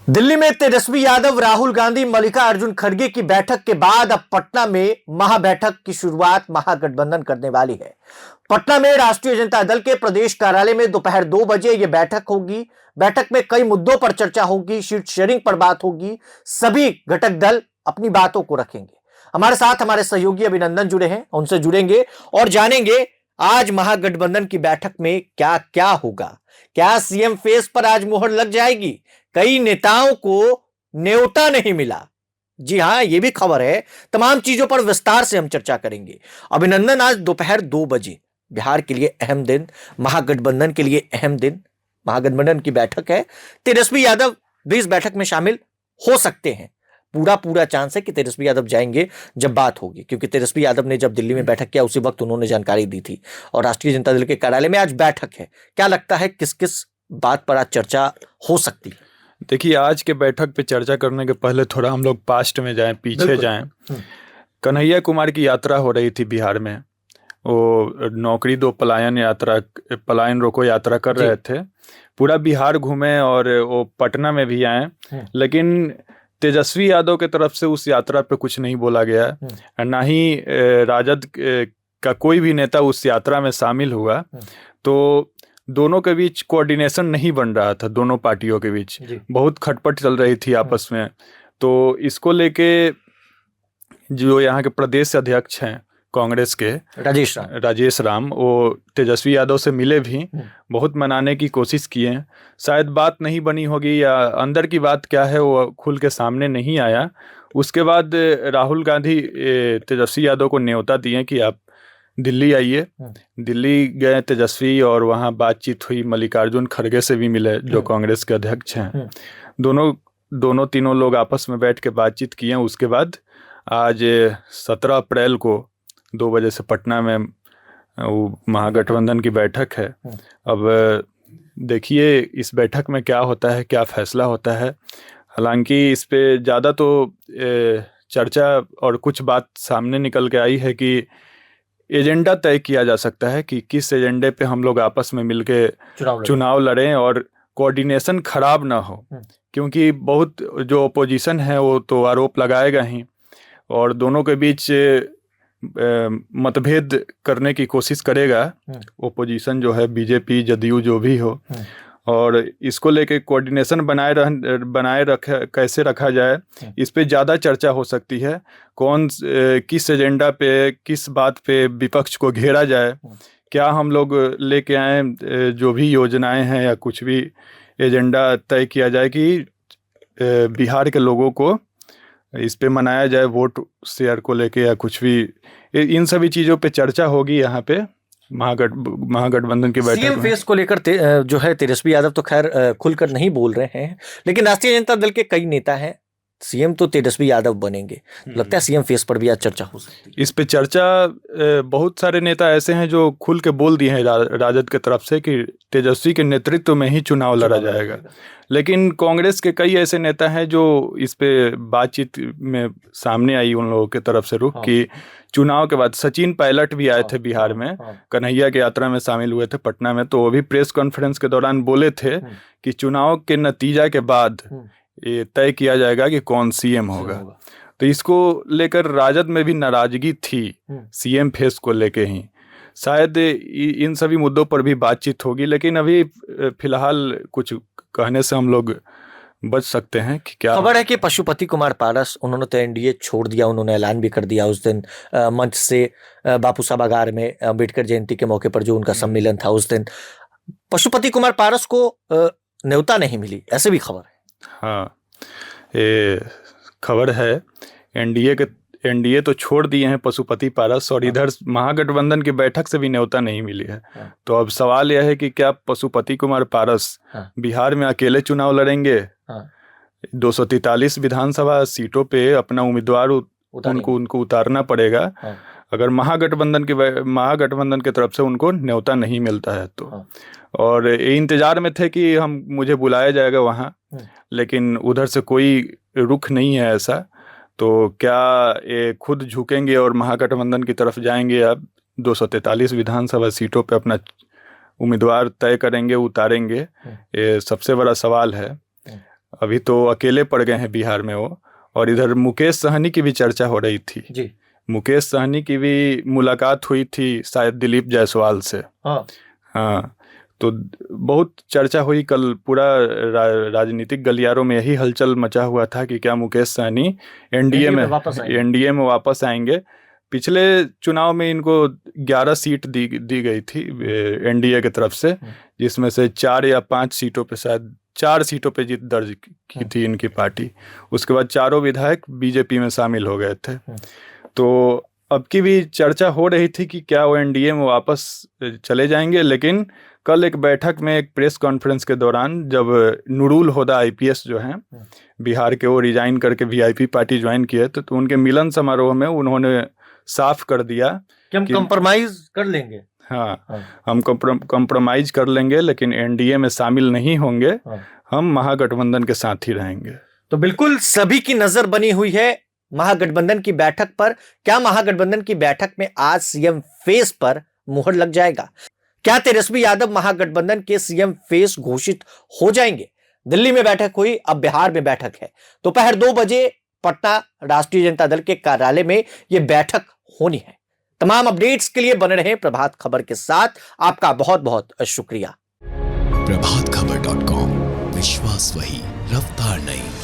दिल्ली में तेजस्वी यादव, राहुल गांधी, मल्लिकार्जुन खड़गे की बैठक के बाद अब पटना में महाबैठक की शुरुआत महागठबंधन करने वाली है। पटना में राष्ट्रीय जनता दल के प्रदेश कार्यालय में दोपहर 2 बजे यह बैठक होगी। बैठक में कई मुद्दों पर चर्चा होगी, सीट शेयरिंग पर बात होगी। सभी घटक दल अपनी बातों को रखेंगे। हमारे साथ हमारे सहयोगी अभिनंदन जुड़े हैं, उनसे जुड़ेंगे और जानेंगे आज महागठबंधन की बैठक में क्या क्या होगा। क्या सीएम फेस पर आज मुहर लग जाएगी? कई नेताओं को न्योता नहीं मिला। जी हां, यह भी खबर है। तमाम चीजों पर विस्तार से हम चर्चा करेंगे। अभिनंदन, आज दोपहर 2 बजे बिहार के लिए अहम दिन, महागठबंधन के लिए अहम दिन, महागठबंधन की बैठक है। तेजस्वी यादव भी इस बैठक में शामिल हो सकते हैं। पूरा चांस है कि तेजस्वी यादव जाएंगे जब बात होगी, क्योंकि तेजस्वी यादव ने जब दिल्ली में बैठक किया उसी वक्त उन्होंने जानकारी दी थी। और राष्ट्रीय जनता दल के कार्यालय में आज बैठक है। क्या लगता है किस किस बात पर आज चर्चा हो सकती है? देखिए, आज के बैठक पे चर्चा करने के पहले थोड़ा हम लोग पास्ट में जाएं, पीछे जाएं। कन्हैया कुमार की यात्रा हो रही थी बिहार में। वो नौकरी दो पलायन रोको यात्रा कर रहे थे। पूरा बिहार घूमे और वो पटना में भी आए, लेकिन तेजस्वी यादव के तरफ से उस यात्रा पे कुछ नहीं बोला गया। ना ही राजद का कोई भी नेता उस यात्रा में शामिल हुआ। तो दोनों के बीच कोऑर्डिनेशन नहीं बन रहा था। दोनों पार्टियों के बीच बहुत खटपट चल रही थी आपस में। तो इसको लेके जो यहाँ के प्रदेश अध्यक्ष हैं कांग्रेस के, राजेश राम, वो तेजस्वी यादव से मिले भी, बहुत मनाने की कोशिश किए। शायद बात नहीं बनी होगी या अंदर की बात क्या है वो खुल के सामने नहीं आया। उसके बाद राहुल गांधी तेजस्वी यादव को न्योता दिए कि आप दिल्ली आइए। दिल्ली गए तेजस्वी और वहाँ बातचीत हुई। मल्लिकार्जुन खड़गे से भी मिले जो कांग्रेस के अध्यक्ष हैं। दोनों तीनों लोग आपस में बैठ के बातचीत किए। उसके बाद आज 17 अप्रैल को 2 बजे से पटना में वो महागठबंधन की बैठक है। अब देखिए इस बैठक में क्या होता है, क्या फैसला होता है। हालांकि इस पे ज़्यादा तो चर्चा और कुछ बात सामने निकल के आई है कि एजेंडा तय किया जा सकता है कि किस एजेंडे पे हम लोग आपस में मिलके चुनाव लड़ें और कोऑर्डिनेशन खराब ना हो। क्योंकि बहुत जो अपोजिशन है वो तो आरोप लगाएगा ही और दोनों के बीच मतभेद करने की कोशिश करेगा। ओपोजिशन जो है, बीजेपी जदयू जो भी हो, और इसको लेके कोऑर्डिनेशन कैसे रखा जाए, इस पे ज़्यादा चर्चा हो सकती है। किस एजेंडा पे, किस बात पे विपक्ष को घेरा जाए, क्या हम लोग लेके आए जो भी योजनाएं हैं या कुछ भी एजेंडा तय किया जाए कि बिहार के लोगों को इस पे मनाया जाए, वोट शेयर को लेके या कुछ भी। इन सभी चीज़ों पे चर्चा होगी यहाँ पे महागठबंधन की बैठक में। सीएम फेस को लेकर जो है तेजस्वी यादव तो खैर खुलकर नहीं बोल रहे हैं, लेकिन राष्ट्रीय जनता दल के कई नेता हैं। सीएम तो तेजस्वी यादव बनेंगे, लगता है सीएम फेस पर भी आज चर्चा हो सकती है। इस पे चर्चा बहुत सारे नेता ऐसे हैं जो खुल के बोल दिए हैं राजद के तरफ से कि तेजस्वी के नेतृत्व में ही चुनाव लड़ा जाएगा। लेकिन कांग्रेस के कई ऐसे नेता हैं जो इस पे बातचीत में सामने आई उन लोगों के तरफ से रुख कि चुनाव के बाद सचिन पायलट भी आए थे बिहार में, कन्हैया की यात्रा में शामिल हुए थे पटना में। तो वो भी प्रेस कॉन्फ्रेंस के दौरान बोले थे कि चुनाव के नतीजा के बाद ये तय किया जाएगा कि कौन सीएम होगा। तो इसको लेकर राजद में भी नाराजगी थी सीएम फेस को लेके ही। शायद इन सभी मुद्दों पर भी बातचीत होगी, लेकिन अभी फिलहाल कुछ कहने से हम लोग बच सकते हैं कि क्या। खबर है कि पशुपति कुमार पारस, उन्होंने तो एनडीए छोड़ दिया। उन्होंने ऐलान भी कर दिया उस दिन मंच से बापू साभागार में अम्बेडकर जयंती के मौके पर जो उनका सम्मेलन था उस दिन पशुपति कुमार पारस को न्योता नहीं मिली, ऐसे भी खबर है। हाँ, ये खबर है। एनडीए तो छोड़ दिए हैं पशुपति पारस, और इधर महागठबंधन की बैठक से भी न्योता नहीं मिली है। तो अब सवाल यह है कि क्या पशुपति कुमार पारस बिहार में अकेले चुनाव लड़ेंगे? 243 विधानसभा सीटों पे अपना उम्मीदवार उनको उतारना पड़ेगा अगर महागठबंधन की तरफ से उनको न्योता नहीं मिलता है तो। और इंतजार में थे कि मुझे बुलाया जाएगा वहाँ, लेकिन उधर से कोई रुख नहीं है ऐसा। तो क्या ये खुद झुकेंगे और महागठबंधन की तरफ जाएंगे? अब 243 विधानसभा सीटों पे अपना उम्मीदवार तय करेंगे, उतारेंगे? ये सबसे बड़ा सवाल है। अभी तो अकेले पड़ गए हैं बिहार में वो। और इधर मुकेश सहनी की भी चर्चा हो रही थी जी। मुकेश सहनी की भी मुलाकात हुई थी शायद दिलीप जायसवाल से। हाँ हाँ, तो बहुत चर्चा हुई कल। पूरा राजनीतिक गलियारों में यही हलचल मचा हुआ था कि क्या मुकेश सहनी एनडीए में वापस आएंगे। पिछले चुनाव में इनको 11 सीट दी गई थी एनडीए की तरफ से, जिसमें से 4 या 5 सीटों पे, शायद 4 सीटों पे जीत दर्ज की थी इनकी पार्टी। उसके बाद चारों विधायक बीजेपी में शामिल हो गए थे। तो अब की भी चर्चा हो रही थी कि क्या वो एनडीए में वापस चले जाएंगे। लेकिन कल एक बैठक में, एक प्रेस कॉन्फ्रेंस के दौरान, जब नूरुल हुदा आईपीएस जो हैं बिहार के, वो रिजाइन करके वीआईपी पार्टी ज्वाइन किए तो उनके मिलन समारोह में उन्होंने साफ कर दिया कि हम कंप्रोमाइज कर लेंगे। हाँ, हम कंप्रोमाइज कर लेंगे, लेकिन एनडीए में शामिल नहीं होंगे। हम महागठबंधन के साथ ही रहेंगे। तो बिल्कुल सभी की नजर बनी हुई है महागठबंधन की बैठक पर। क्या महागठबंधन की बैठक में आज सीएम फेस पर मुहर लग जाएगा? क्या तेजस्वी यादव महागठबंधन के सीएम फेस घोषित हो जाएंगे? दिल्ली में बैठक हुई, अब बिहार में बैठक है। दोपहर 2 बजे पटना राष्ट्रीय जनता दल के कार्यालय में यह बैठक होनी है। तमाम अपडेट्स के लिए बने रहें प्रभात खबर के साथ। आपका बहुत बहुत शुक्रिया। प्रभातखबर.com, विश्वास वही, रफ्तार नहीं।